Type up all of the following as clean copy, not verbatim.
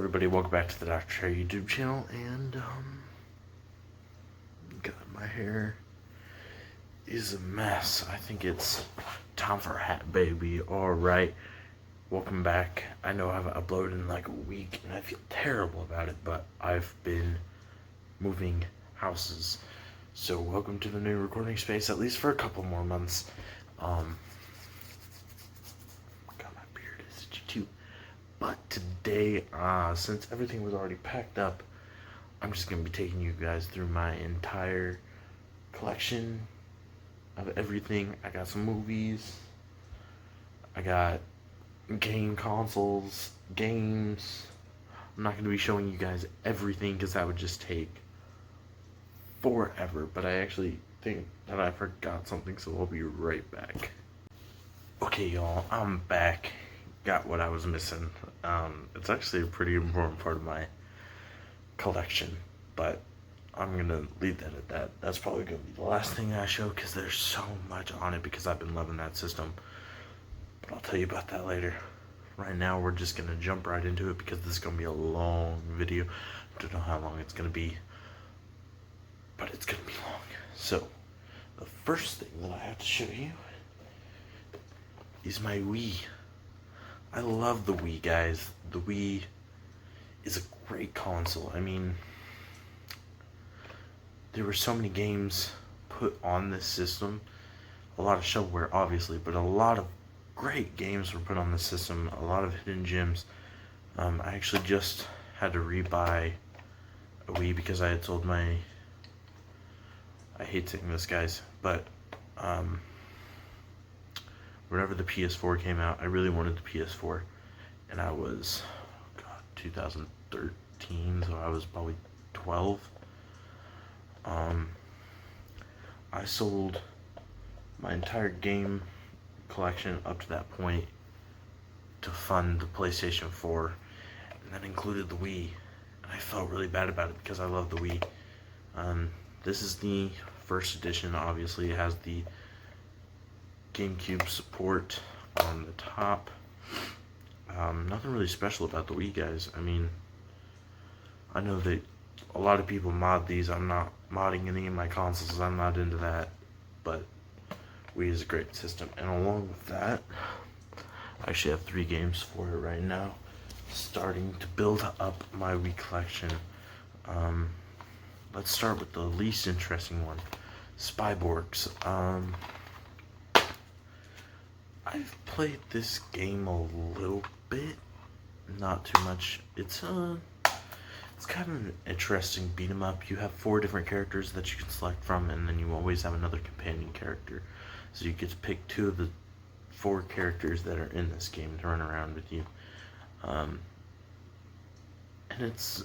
everybody, welcome back to the Dr. Trey YouTube channel, and God, my hair is a mess. I think it's time for a hat, baby. Alright, welcome back. I know I haven't uploaded in like a week, and I feel terrible about it, but I've been moving houses. So welcome to the new recording space, at least for a couple more months. God, my beard is itchy too. But today, since everything was already packed up, I'm just going to be taking you guys through my entire collection of everything. I got some movies, I got game consoles, games. I'm not going to be showing you guys everything because that would just take forever, but I actually think that I forgot something, so I'll be right back. Okay, y'all, I'm back. Got what I was missing. It's actually a pretty important part of my collection, but I'm gonna leave that at that. That's probably gonna be the last thing I show because there's so much on it because I've been loving that system. But I'll tell you about that later. Right now, we're just gonna jump right into it because this is gonna be a long video. I don't know how long it's gonna be, but it's gonna be long. So, the first thing that I have to show you is my Wii. I love the Wii, guys. The Wii is a great console. I mean, there were so many games put on this system. A lot of shovelware, obviously, but a lot of great games were put on this system. A lot of hidden gems. I actually just had to rebuy a Wii because I had sold my... I hate saying this, guys, but whenever the PS4 came out, I really wanted the PS4, and I was, 2013, so I was probably 12. I sold my entire game collection up to that point to fund the PlayStation 4, and that included the Wii, and I felt really bad about it because I love the Wii. This is the first edition. Obviously it has the GameCube support on the top. Nothing really special about the Wii, guys. I mean, I know that a lot of people mod these. I'm not modding any of my consoles. I'm not into that, but Wii is a great system. And along with that, I actually have 3 games for it right now. Starting to build up my Wii collection. Let's start with the least interesting one, Spyborgs. I've played this game a little bit, not too much. It's kind of an interesting beat 'em up. You have 4 different characters that you can select from, and then you always have another companion character. So you get to pick 2 of the 4 characters that are in this game to run around with you. And it's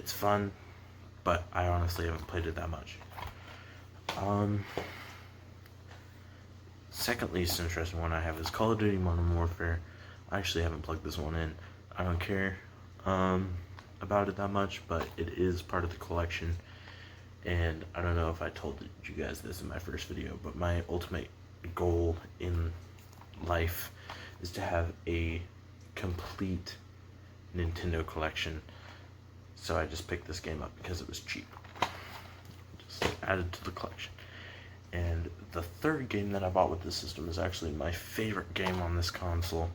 fun, but I honestly haven't played it that much. Second least interesting one I have is Call of Duty Modern Warfare. I actually haven't plugged this one in. I don't care about it that much, but it is part of the collection. And I don't know if I told you guys this in my first video, but my ultimate goal in life is to have a complete Nintendo collection. So I just picked this game up because it was cheap. Just added to the collection. And the third game that I bought with this system is actually my favorite game on this console.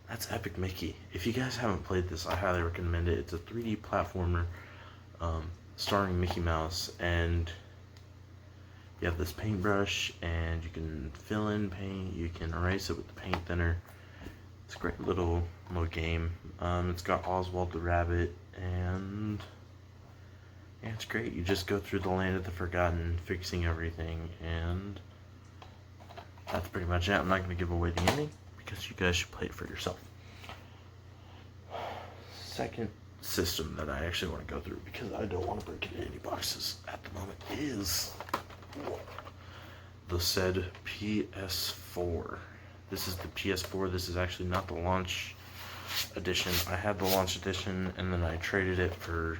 That's Epic Mickey. If you guys haven't played this, I highly recommend it. It's a 3D platformer starring Mickey Mouse, and you have this paintbrush, and you can fill in paint, you can erase it with the paint thinner. It's a great little game. It's got Oswald the Rabbit, and yeah, it's great. You just go through the land of the forgotten, fixing everything, and that's pretty much it. I'm not going to give away the ending because you guys should play it for yourself. Second system that I actually want to go through because I don't want to break into any boxes at the moment is the said PS4. This is the PS4. This is actually not the launch edition. I had the launch edition and then I traded it for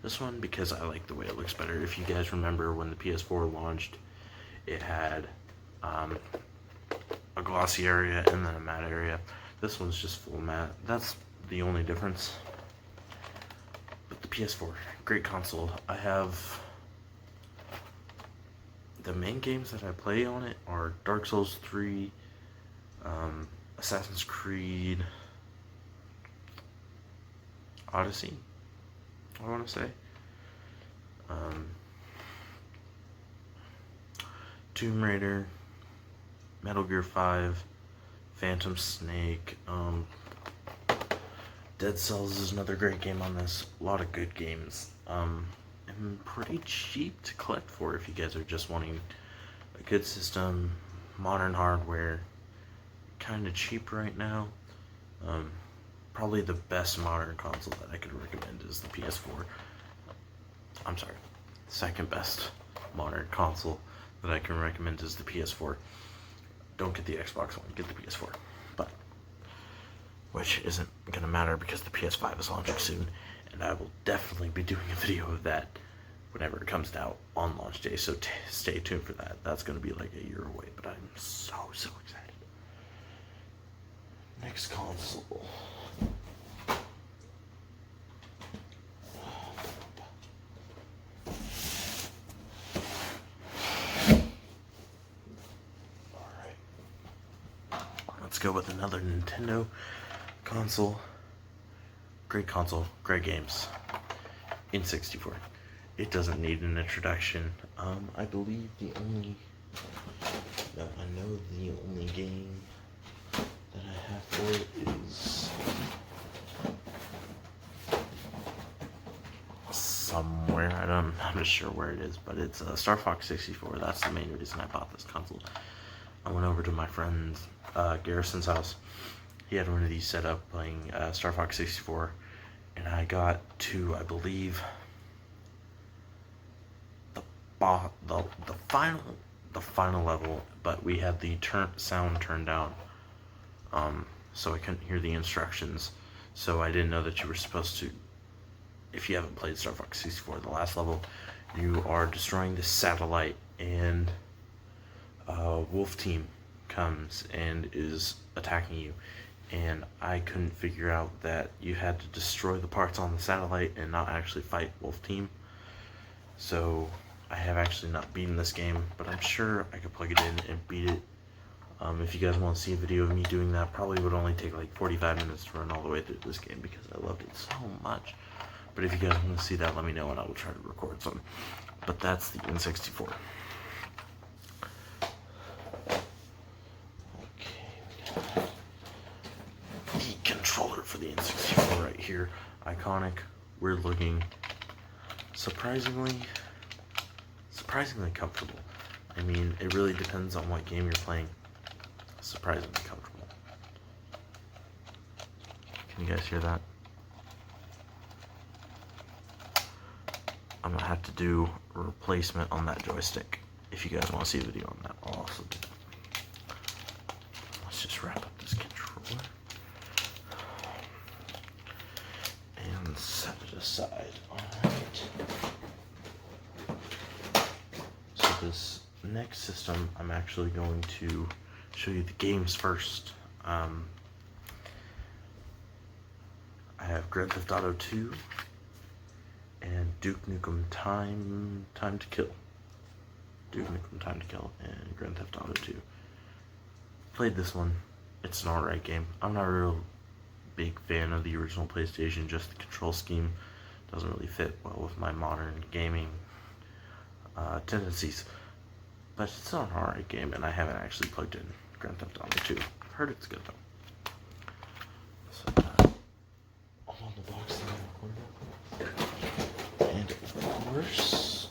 this one because I like the way it looks better. If you guys remember when the PS4 launched, it had a glossy area and then a matte area. This one's just full matte. That's the only difference. the PS4, great console. I have the main games that I play on it are Dark Souls 3, Assassin's Creed, Odyssey, I want to say. Tomb Raider, Metal Gear 5, Phantom Snake, Dead Cells is another great game on this. A lot of good games. And pretty cheap to collect for if you guys are just wanting a good system, modern hardware, kind of cheap right now. Probably the best modern console that I could recommend is the PS4. I'm sorry, second best modern console that I can recommend is the PS4. Don't get the Xbox One, get the PS4. But, which isn't gonna matter because the PS5 is launching soon, and I will definitely be doing a video of that whenever it comes out on launch day, so stay tuned for that. That's gonna be like a year away, but I'm so excited. Next console. Let's go with another Nintendo console. Great console, great games. N64. It doesn't need an introduction. I believe the only game that I have for it is somewhere. I'm not sure where it is, but it's Star Fox 64. That's the main reason I bought this console. I went over to my friend Garrison's house. He had one of these set up playing Star Fox 64, and I got to, I believe, the final level, but we had the sound turned down, so I couldn't hear the instructions. So I didn't know that you were supposed to, if you haven't played Star Fox 64, the last level, you are destroying this satellite, and Wolf Team comes and is attacking you, and I couldn't figure out that you had to destroy the parts on the satellite and not actually fight Wolf Team. So I have actually not beaten this game, but I'm sure I could plug it in and beat it. If you guys want to see a video of me doing that, probably would only take like 45 minutes to run all the way through this game because I loved it so much. But if you guys want to see that, let me know and I will try to record some. But that's the N64. The controller for the N64 right here. Iconic, weird looking, surprisingly comfortable. I mean, it really depends on what game you're playing. Surprisingly comfortable. Can you guys hear that? I'm gonna have to do a replacement on that joystick. If you guys want to see a video on that, I'll also do that. Let's just wrap up this controller and set it aside. Alright. So this next system, I'm actually going to show you the games first. I have Grand Theft Auto 2 and Duke Nukem Time to Kill. Duke Nukem Time to Kill and Grand Theft Auto 2. Played this one. It's an alright game. I'm not a real big fan of the original PlayStation, just the control scheme doesn't really fit well with my modern gaming tendencies. But it's still an alright game, and I haven't actually plugged in Grand Theft Auto 2. Heard it's good though. So I'm on the box that I recorded. And of course,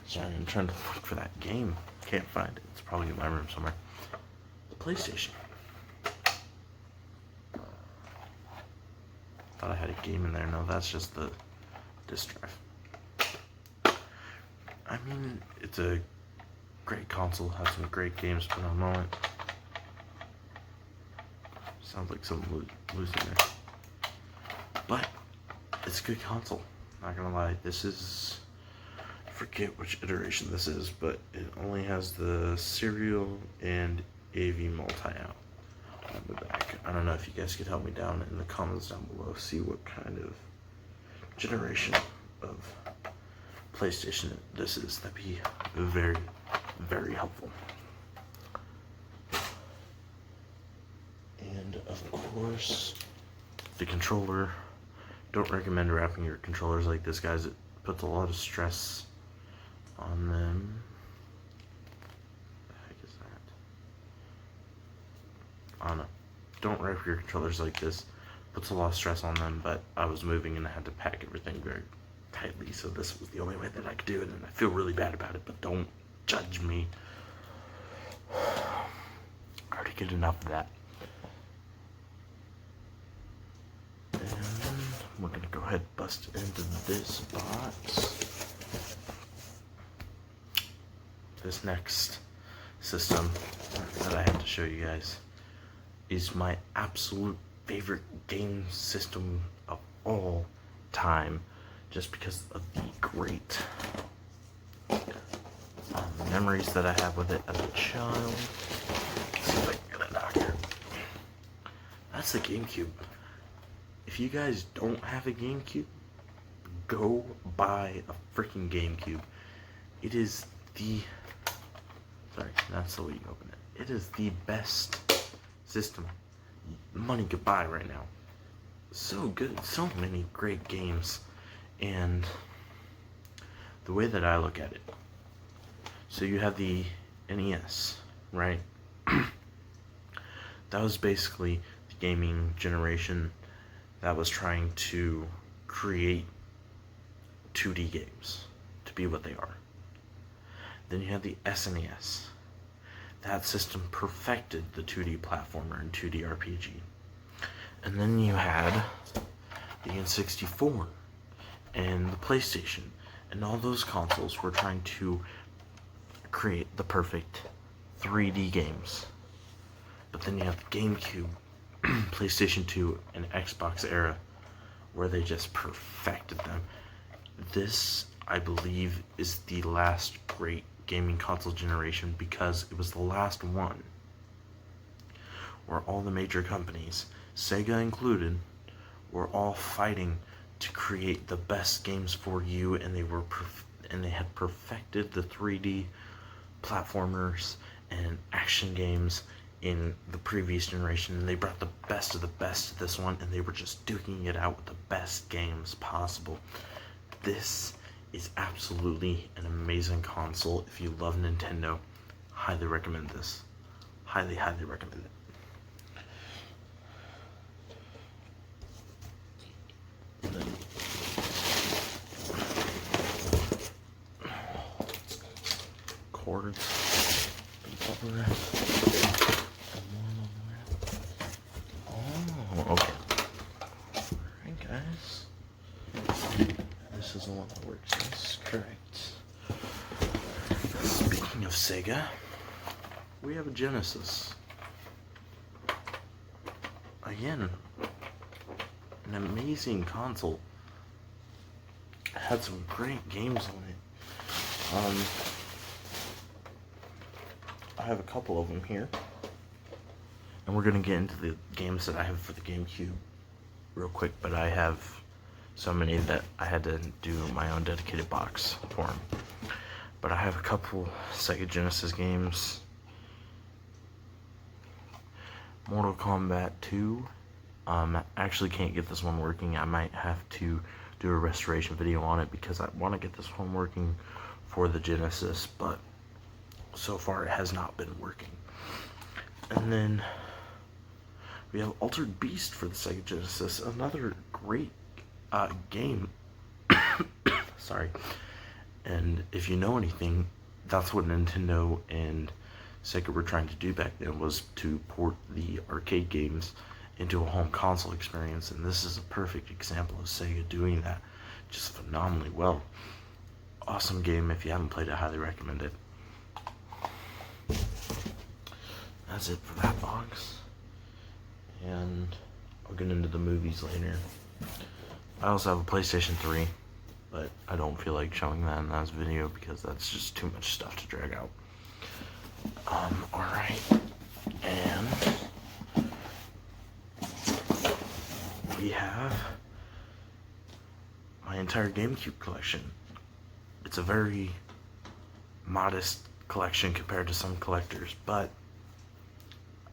sorry, I'm trying to look for that game. Can't find it. It's probably in my room somewhere. The PlayStation. Thought I had a game in there. No, that's just the disk drive. I mean, it's a great console. Has some great games put on it. Sounds like something losing there. But it's a good console. Not gonna lie. This is, I forget which iteration this is, but it only has the serial and AV multi out. on the back. I don't know if you guys could help me down in the comments down below, see what kind of generation of PlayStation this is. That'd be very, very helpful. And of course, the controller. Don't recommend wrapping your controllers like this, guys. It puts a lot of stress on them. What the heck is that? I don't know. Don't wrap your controllers like this. Puts a lot of stress on them, but I was moving and I had to pack everything very tightly, so this was the only way that I could do it, and I feel really bad about it, but don't judge me. I already get enough of that. We're gonna go ahead and bust into this box. This next system that I have to show you guys is my absolute favorite game system of all time, just because of the great memories that I have with it as a child. Let's see if I can get it out here. That's the GameCube. If you guys don't have a GameCube, go buy a freaking GameCube. It is the... Sorry, that's the way you open it. It is the best system money could buy right now. So good, so many great games. And the way that I look at it, so you have the NES, right? That was basically the gaming generation that was trying to create 2D games to be what they are. Then you have the SNES. That system perfected the 2D platformer and 2D RPG. And then you had the N64 and the PlayStation, and all those consoles were trying to create the perfect 3D games. But then you have the GameCube, PlayStation 2, and Xbox era, where they just perfected them. This, I believe, is the last great gaming console generation, because it was the last one where all the major companies, Sega included, were all fighting to create the best games for you, and they had perfected the 3D platformers and action games in the previous generation, and they brought the best of the best to this one, and they were just duking it out with the best games possible. This is absolutely an amazing console. If you love Nintendo, highly recommend this. Highly, highly recommend it. And then cords, bubble wrap, and more bubble wrap. Oh, okay. Alright, guys. This is the one that works. That's correct. Speaking of Sega, we have a Genesis. Again, an amazing console. It had some great games on it. I have a couple of them here, and we're gonna get into the games that I have for the GameCube real quick, but I have so many that I had to do my own dedicated box for them. But I have a couple Sega Genesis games. Mortal Kombat 2. I actually can't get this one working. I might have to do a restoration video on it, because I want to get this one working for the Genesis, but so far it has not been working. And then we have Altered Beast for the Sega Genesis, another great game. Sorry. And if you know anything, that's what Nintendo and Sega were trying to do back then, was to port the arcade games into a home console experience, and this is a perfect example of Sega doing that just phenomenally well. Awesome game. If you haven't played it, I highly recommend it. That's it for that box, and I'll get into the movies later. I also have a PlayStation 3, but I don't feel like showing that in this video because that's just too much stuff to drag out. Alright, and we have my entire GameCube collection. It's a very modest collection compared to some collectors, but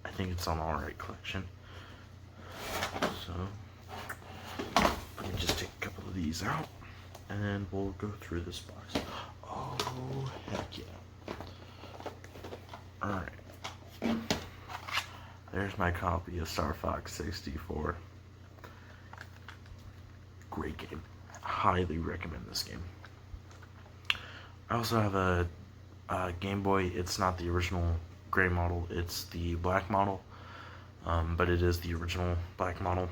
I think it's an alright collection. So, let me just take a couple of these out, and we'll go through this box. Oh, heck yeah. Alright. There's my copy of Star Fox 64. Great game. Highly recommend this game. I also have a Game Boy. It's not the original gray model, it's the black model, but it is the original black model.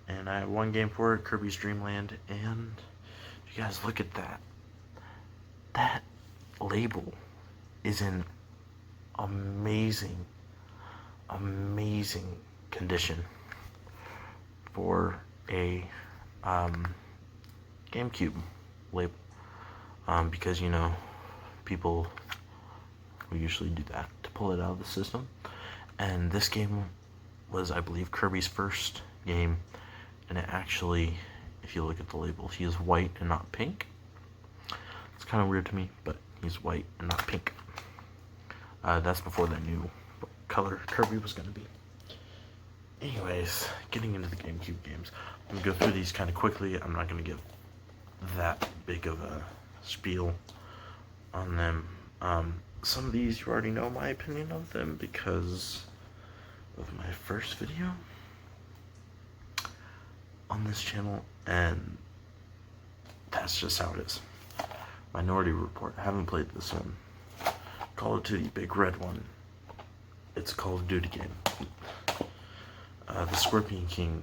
And I have one game for it, Kirby's Dream Land, and you guys look at that. That label is in amazing condition for a GameCube label, because you know people will usually do that to pull it out of the system, and this game was, I believe, Kirby's first game, and it actually, if you look at the label, he is white and not pink. It's kind of weird to me, but he's white and not pink. That's before they knew what color Kirby was going to be. Anyways, getting into the GameCube games. I'm going to go through these kind of quickly. I'm not going to give that big of a spiel on them. Some of these you already know my opinion of them because of my first video on this channel, and that's just how it is. Minority Report. I haven't played this one. Call of Duty, big red one. It's a Call of Duty game. The Scorpion King.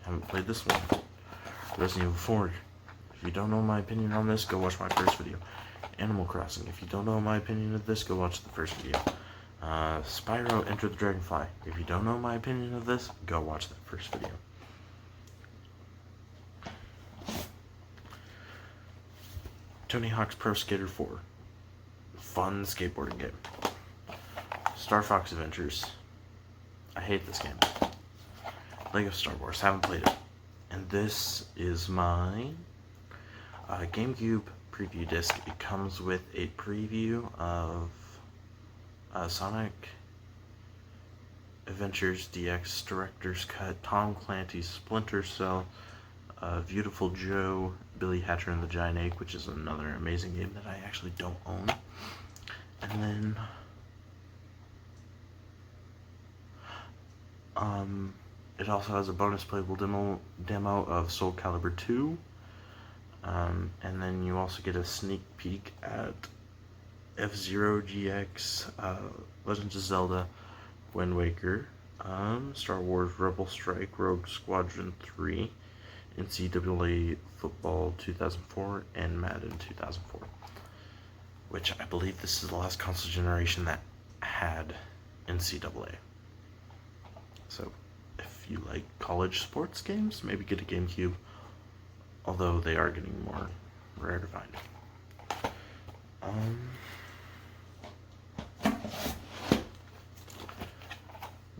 Haven't played this one. Resident Evil 4. If you don't know my opinion on this, go watch my first video. Animal Crossing. If you don't know my opinion of this, go watch the first video. Spyro Enter the Dragonfly. If you don't know my opinion of this, go watch that first video. Tony Hawk's Pro Skater 4. Fun skateboarding game. Star Fox Adventures. I hate this game. Lego Star Wars. Haven't played it. And this is my GameCube preview disc. It comes with a preview of Sonic Adventures DX Director's Cut, Tom Clancy's Splinter Cell, Beautiful Joe, Billy Hatcher and the Giant Egg, which is another amazing game that I actually don't own. And then it also has a bonus playable demo of Soul Calibur 2. And then you also get a sneak peek at F-Zero GX, Legends of Zelda, Wind Waker, Star Wars Rebel Strike, Rogue Squadron 3, NCAA Football 2004, and Madden 2004. Which I believe this is the last console generation that had NCAA. So, if you like college sports games, maybe get a GameCube. Although they are getting more rare to find.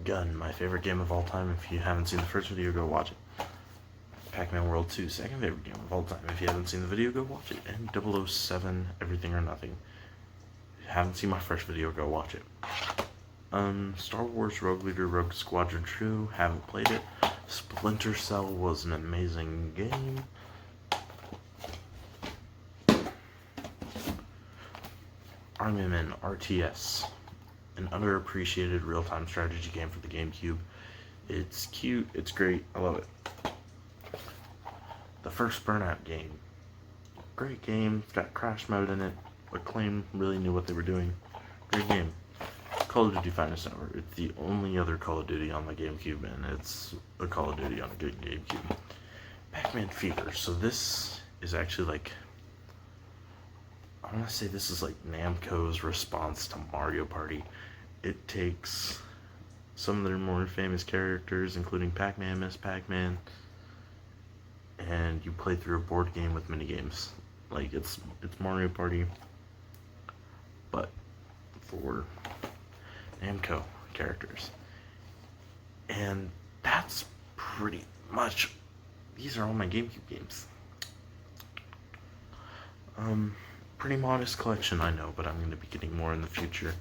Gun, my favorite game of all time. If you haven't seen the first video, go watch it. Pac-Man World 2, second favorite game of all time. If you haven't seen the video, go watch it. And 007, Everything or Nothing. If you haven't seen my first video, go watch it. Star Wars Rogue Leader, Rogue Squadron 2, haven't played it. Splinter Cell was an amazing game. Army Men RTS, an underappreciated real-time strategy game for the GameCube. It's cute, it's great, I love it. The first Burnout game, great game, it's got crash mode in it. Acclaim really knew what they were doing. Great game. Call of Duty Finest Hour. It's the only other Call of Duty on the GameCube, and it's a Call of Duty on a good GameCube. Pac-Man Fever. So this is actually like, I want to say this is like Namco's response to Mario Party. It takes some of their more famous characters, including Pac-Man, Miss Pac-Man, and you play through a board game with minigames. Like it's Mario Party, but for Namco characters. And that's pretty much. These are all my GameCube games. Pretty modest collection, I know, but I'm going to be getting more in the future.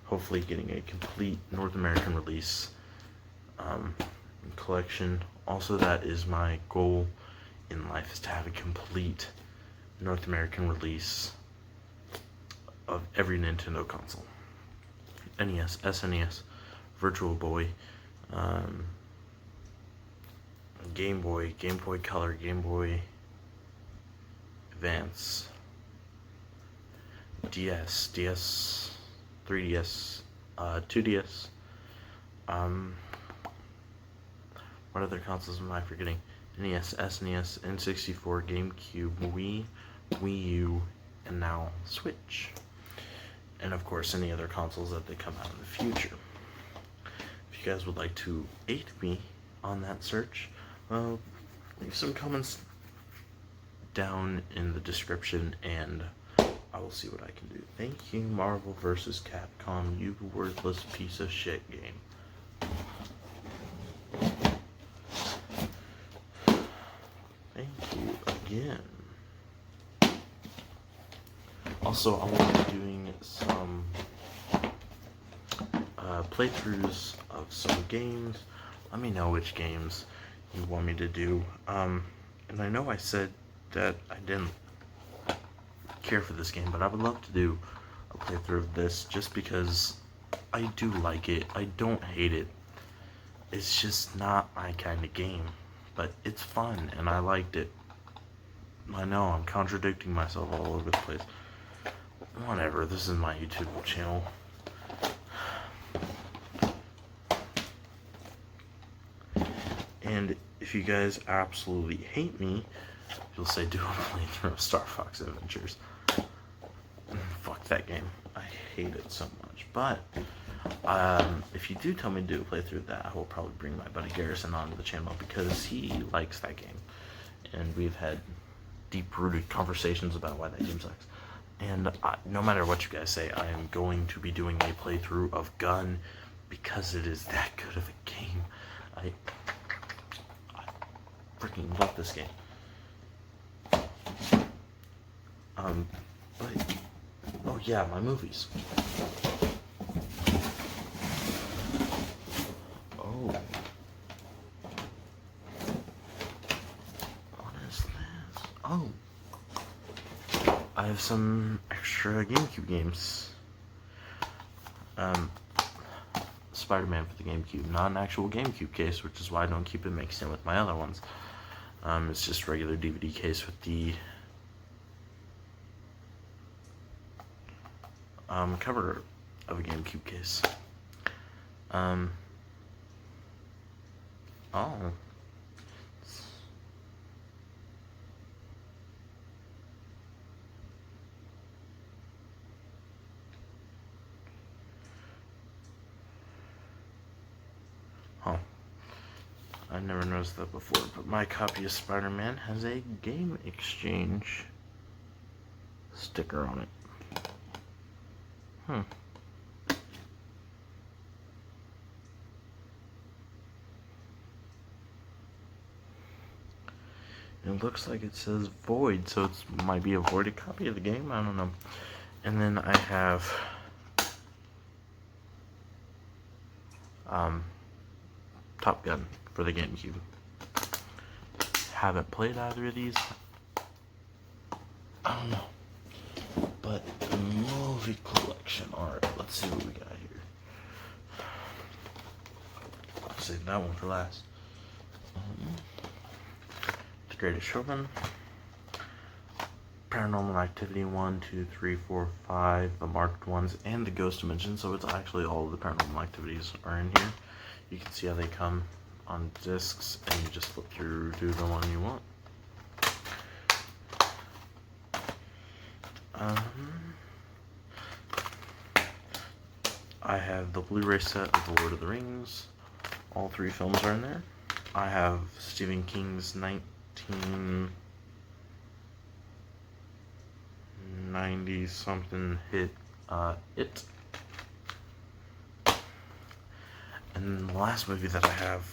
Hopefully getting a complete North American release collection. Also, that is my goal in life, is to have a complete North American release of every Nintendo console. NES, SNES, Virtual Boy, Game Boy, Game Boy Color, Game Boy Advance, DS, 3DS, 2DS. What other consoles am I forgetting? NES, SNES, N64, GameCube, Wii, Wii U, and now Switch. And of course, any other consoles that they come out in the future. If you guys would like to aid me on that search, leave some comments down in the description, and I will see what I can do. Thank you, Marvel vs. Capcom, you worthless piece of shit game. Thank you again. Also, I will be doing some playthroughs of some games. Let me know which games you want me to do. And I know I said that I didn't care for this game, but I would love to do a playthrough of this just because I do like it. I don't hate it. It's just not my kind of game, but it's fun and I liked it. I know I'm contradicting myself all over the place. Whatever, this is my YouTube channel. And if you guys absolutely hate me, you'll say do a playthrough of Star Fox Adventures. Fuck that game. I hate it so much. But if you do tell me to do a playthrough of that, I will probably bring my buddy Garrison onto the channel because he likes that game. And we've had deep-rooted conversations about why that game sucks. And no matter what you guys say, I am going to be doing a playthrough of Gun because it is that good of a game. I freaking love this game. But, oh yeah, my movies. Oh. What is this? Oh. I have some extra GameCube games. Spider-Man for the GameCube, not an actual GameCube case, which is why I don't keep it mixed in with my other ones. It's just regular DVD case with the cover of a GameCube case. Oh. Huh. I never noticed that before, but my copy of Spider-Man has a Game Exchange sticker on it. It looks like it says void, so it might be a voided copy of the game, I don't know. And then I have Top Gun for the GameCube. Haven't played either of these. I don't know. But the movie collection art, let's see what we got here. I'll save that one for last. The Greatest Showman, Paranormal Activity 1, 2, 3, 4, 5, the marked ones, and the Ghost Dimension. So it's actually all of the Paranormal Activities are in here. You can see how they come on discs, and you just flip through to the one you want. I have the Blu-ray set of The Lord of the Rings. All 3 films are in there. I have Stephen King's 1990-something hit, It. And the last movie that I have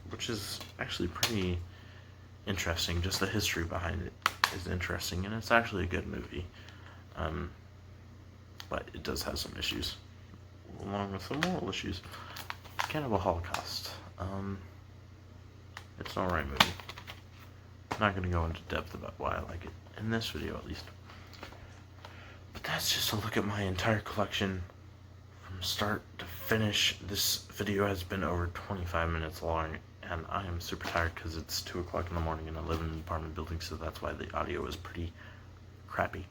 which is actually pretty interesting. Just the history behind it is interesting, and it's actually a good movie. But it does have some issues, along with some moral issues. Cannibal Holocaust. It's an alright movie. I'm not going to go into depth about why I like it, in this video at least. But that's just a look at my entire collection from start to finish. This video has been over 25 minutes long, and I am super tired because it's 2 o'clock in the morning and I live in an apartment building, so that's why the audio is pretty crappy.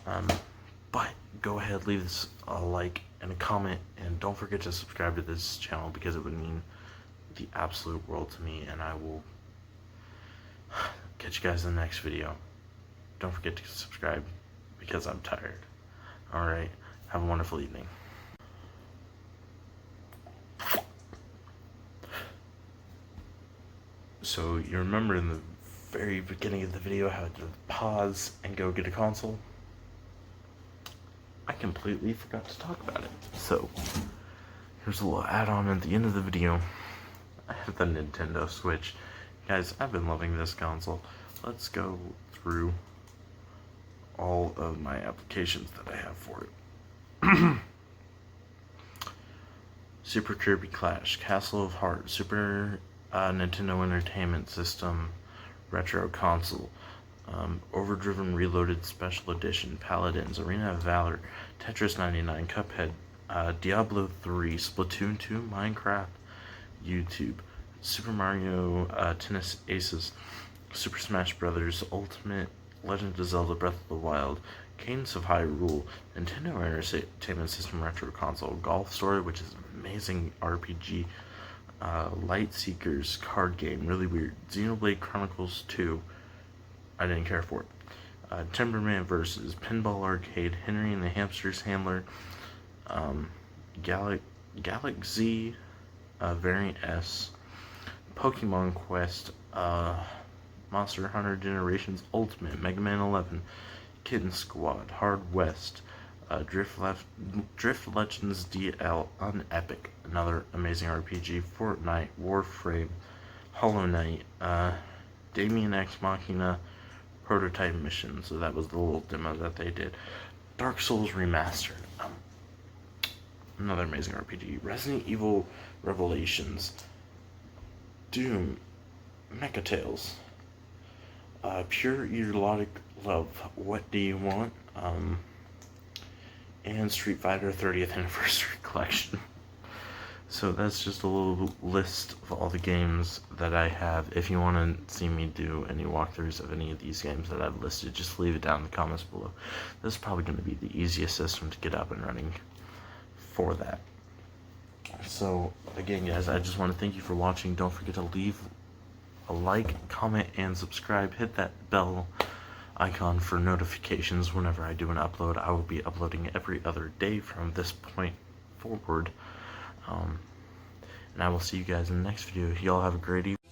But go ahead, leave this a like and a comment, and don't forget to subscribe to this channel because it would mean the absolute world to me, and I will catch you guys in the next video. Don't forget to subscribe because I'm tired. Alright, have a wonderful evening. So you remember in the very beginning of the video how to pause and go get a console? I completely forgot to talk about it. So here's a little add-on at the end of the video. I have the Nintendo Switch. Guys, I've been loving this console. Let's go through all of my applications that I have for it. Super Kirby Clash, Castle of Heart, Super Nintendo Entertainment System, Retro Console, Overdriven Reloaded Special Edition, Paladins, Arena of Valor, Tetris 99, Cuphead, Diablo 3, Splatoon 2, Minecraft, YouTube, Super Mario Tennis Aces, Super Smash Bros. Ultimate, Legend of Zelda Breath of the Wild, Cadence of Hyrule, Nintendo Entertainment System Retro Console, Golf Story, which is an amazing RPG, Light Seekers card game, really weird, Xenoblade Chronicles 2, I didn't care for it, Timberman vs. Pinball Arcade, Henry and the Hamster's Handler, Galaxy Variant S, Pokemon Quest, Monster Hunter Generations Ultimate, Mega Man 11, Kitten Squad, Hard West, Drift Legends DL Unepic, another amazing RPG, Fortnite, Warframe, Hollow Knight, Damien X Machina, Prototype Mission, so that was the little demo that they did, Dark Souls Remastered, another amazing RPG, Resident Evil Revelations, Doom, Mecha Tales, Pure Erotic Love, What Do You Want, and Street Fighter 30th Anniversary Collection. So that's just a little list of all the games that I have. If you want to see me do any walkthroughs of any of these games that I've listed, just leave it down in the comments below. This is probably going to be the easiest system to get up and running for that. So again, guys, I just want to thank you for watching. Don't forget to leave a like, comment, and subscribe. Hit that bell icon for notifications whenever I do an upload. I will be uploading every other day from this point forward. And I will see you guys in the next video. Y'all have a great evening.